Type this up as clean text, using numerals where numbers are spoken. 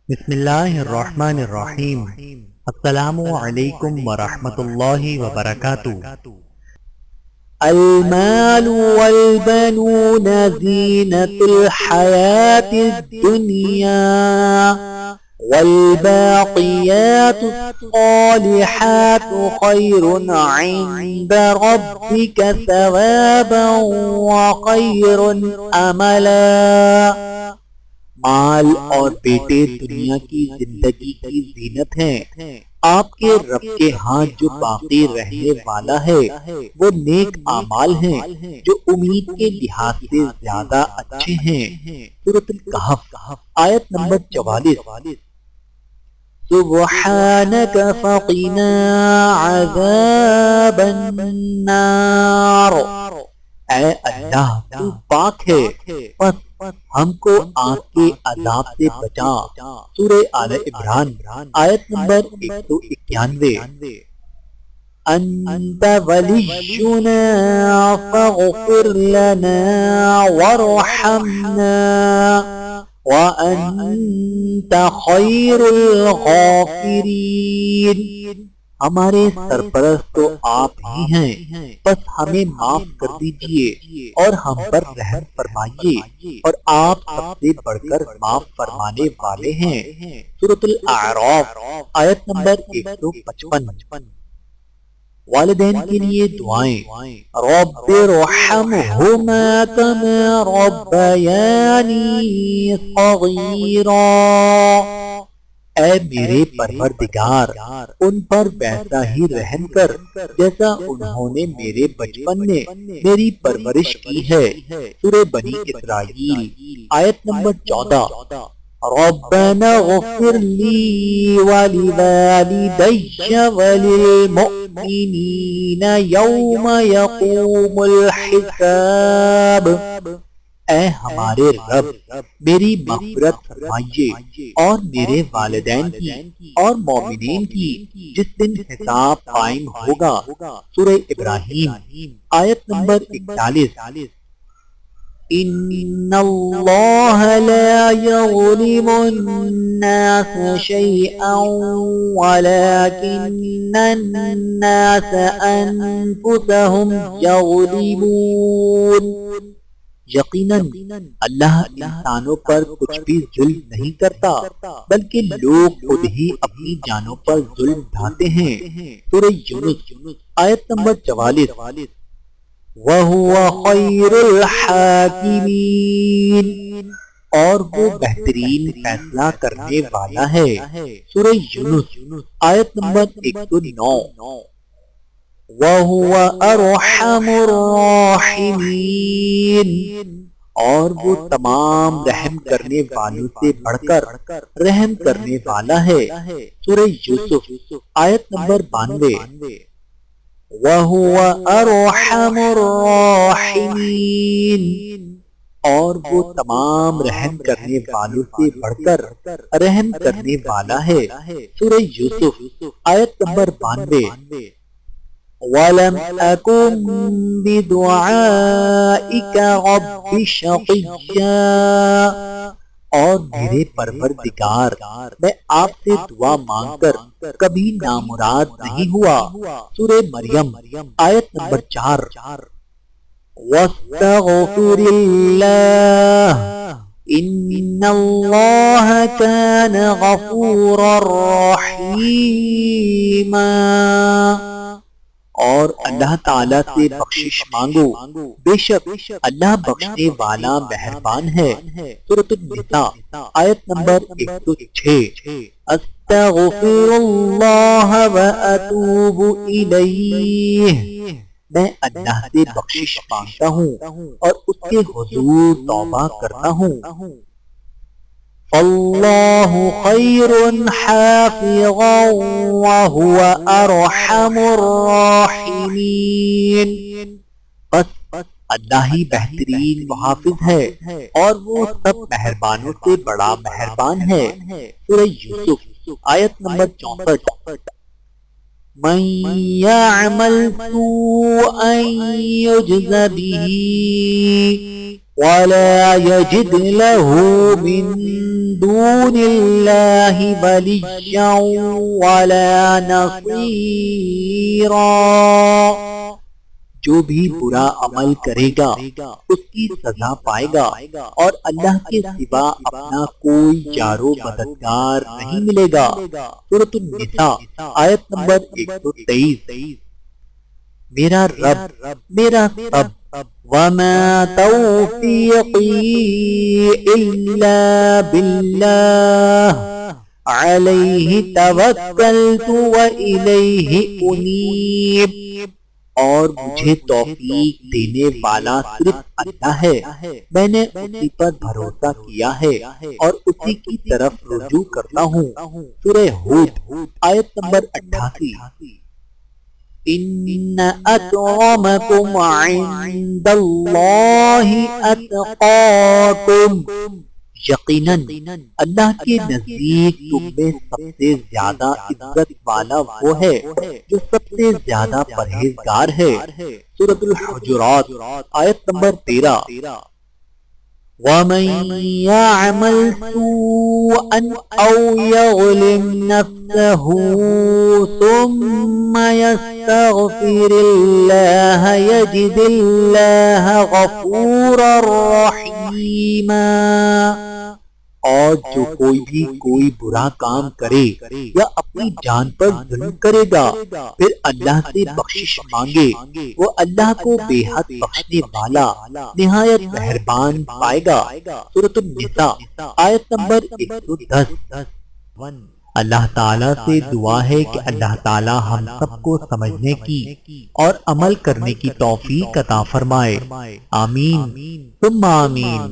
بسم اللہ الرحمن الرحیم۔ السلام علیکم ورحمۃ اللہ وبرکاتہ۔ المال والبنون زینة الحیاة الدنیا والباقیات الصالحات خیر عند ربک ثوابا وخیر املا۔ مال اور بیٹے دنیا کی زندگی کی زینت ہیں، آپ کے رب کے ہاں جو باقی رہنے والا ہے وہ نیک اعمال ہیں جو امید کے لحاظ سے زیادہ اچھے ہیں۔ سورۃ الکہف آیت نمبر 44۔ سبحانک فقنا عذاب النار، اے اللہ تو پاک ہے پس ہم کو آگ کے عذاب سے بچا۔ سورہ آل عمران آیت نمبر 191۔ انت ولینا فاغفر لنا وارحمنا وانت خیر الغافرین، ہمارے سرپرست تو آپ ہی ہیں بس ہمیں معاف کر دیجئے اور ہم پر رحم فرمائیے، اور آپ سب سے بڑھ کر معاف فرمانے والے ہیں۔ سورۃ الاعراف آیت نمبر 155۔ والدین کے لیے دعائیں۔ رب ارحمہما کما ربیانی صغیرا، اے میرے پروردگار ان پر ویسا ہی رحم کر جیسا انہوں نے میرے بچپن میں میری پرورش کی ہے۔ سورہ بنی اسرائیل آیت نمبر 14۔ ربنا اغفر لی ولوالدی وللمؤمنین یوم یقوم الحساب، اے ہمارے رب میری مغفرت فرمائیے اور میرے والدین کی اور مومنین کی جس دن حساب قائم ہوگا۔ سورہ ابراہیم آیت نمبر 41۔ ان اللہ لا یظلم الناس شیئا ولکن الناس انفسهم یظلمون، یقیناً اللہ انسانوں پر کچھ بھی ظلم نہیں کرتا بلکہ لوگ خود ہی اپنی جانوں پر ظلم ڈھاتے ہیں۔ سورہ یونس آیت نمبر 44۔ وَهُوَ خَيْرُ الْحَاكِمِينَ، اور وہ بہترین فیصلہ کرنے والا ہے۔ سورہ یونس آیت نمبر 109۔ وَهُوَ أَرْحَمُ الرَّاحِمِينَ، اور وہ تمام رحم کرنے والوں سے بڑھ کر رحم کرنے والا ہے۔ سورہ یوسف آیت نمبر 92۔ وَهُوَ أَرْحَمُ الرَّاحِمِينَ، اور وہ تمام رحم کرنے والوں سے بڑھ کر رحم کرنے والا ہے۔ سورہ یوسف آیت نمبر 92۔ وَلَمْ أَكُنْ بِدُعَائِكَ رَبِّ شَقِيًّا، اور میرے پروردگار میں آپ سے دعا مانگ کر کبھی نامراد نہیں ہوا۔ سورہ مریم آیت نمبر 4۔ وَاسْتَغْفِرِ اللَّهَ إِنَّ اللَّهَ كَانَ غَفُورًا رَحِيمًا، اور اللہ تعالیٰ سے بخشش مانگو، بے شک اللہ بخشنے والا مہربان ہے۔ سورۃ النساء آیت نمبر 106۔ استغفر اللہ واتوب الیہ، میں اللہ سے بخشش مانگتا ہوں اور اس کے حضور توبہ کرتا ہوں۔ اللہ خیر حافظا وهو ارحم الراحمین، بس اللہ ہی بہترین محافظ ہے اور وہ سب مہربانوں سے بڑا مہربان ہے۔ سورہ یوسف آیت نمبر 64۔ من يعمل سوءا يجز به ولا يجد له من دون الله وليا ولا نصيرا۔ جو بھی برا عمل کرے گا اس کی سزا پائے گا اور اللہ کے سوا اپنا کوئی جار و مددگار نہیں ملے گا۔ سورۃ النساء آیت نمبر 123۔ میرا رب میرا سب وما توفیقی الا باللہ علیہ توکلت والیہ انیب، اور مجھے توفیق دینے والا صرف اللہ ہے، میں نے اسی پر بھروسہ کیا ہے اور اسی کی طرف رجوع کرتا ہوں۔ سورہ ہود آیت نمبر 88۔ ان اکرمکم عند اللہ اتقاکم، یقیناً اللہ کے نزدیک تم میں سب سے زیادہ عزت والا وہ ہے جو سب سے زیادہ پرہیزگار ہے۔ سورۃ الحجرات آیت نمبر 13۔ وَمَن يَعْمَلْ سُوءًا أَوْ يَظْلِمْ نَفْسَهُ ثُمَّ يَسْتَغْفِرِ اللَّهَ يَجِدِ اللَّهَ غَفُورًا رَّحِيمًا، اور جو کوئی بھی کوئی برا کام کرے یا اپنی جان پر ظلم کرے گا پھر اللہ سے بخشش مانگے، وہ اللہ کو بے حد بخشنے والا نہایت مہربان پائے گا۔ سورۃ النساء آیت نمبر 110۔ اللہ تعالیٰ سے دعا ہے کہ اللہ تعالیٰ ہم سب کو سمجھنے کی اور عمل کرنے کی توفیق عطا فرمائے۔ آمین ثم آمین۔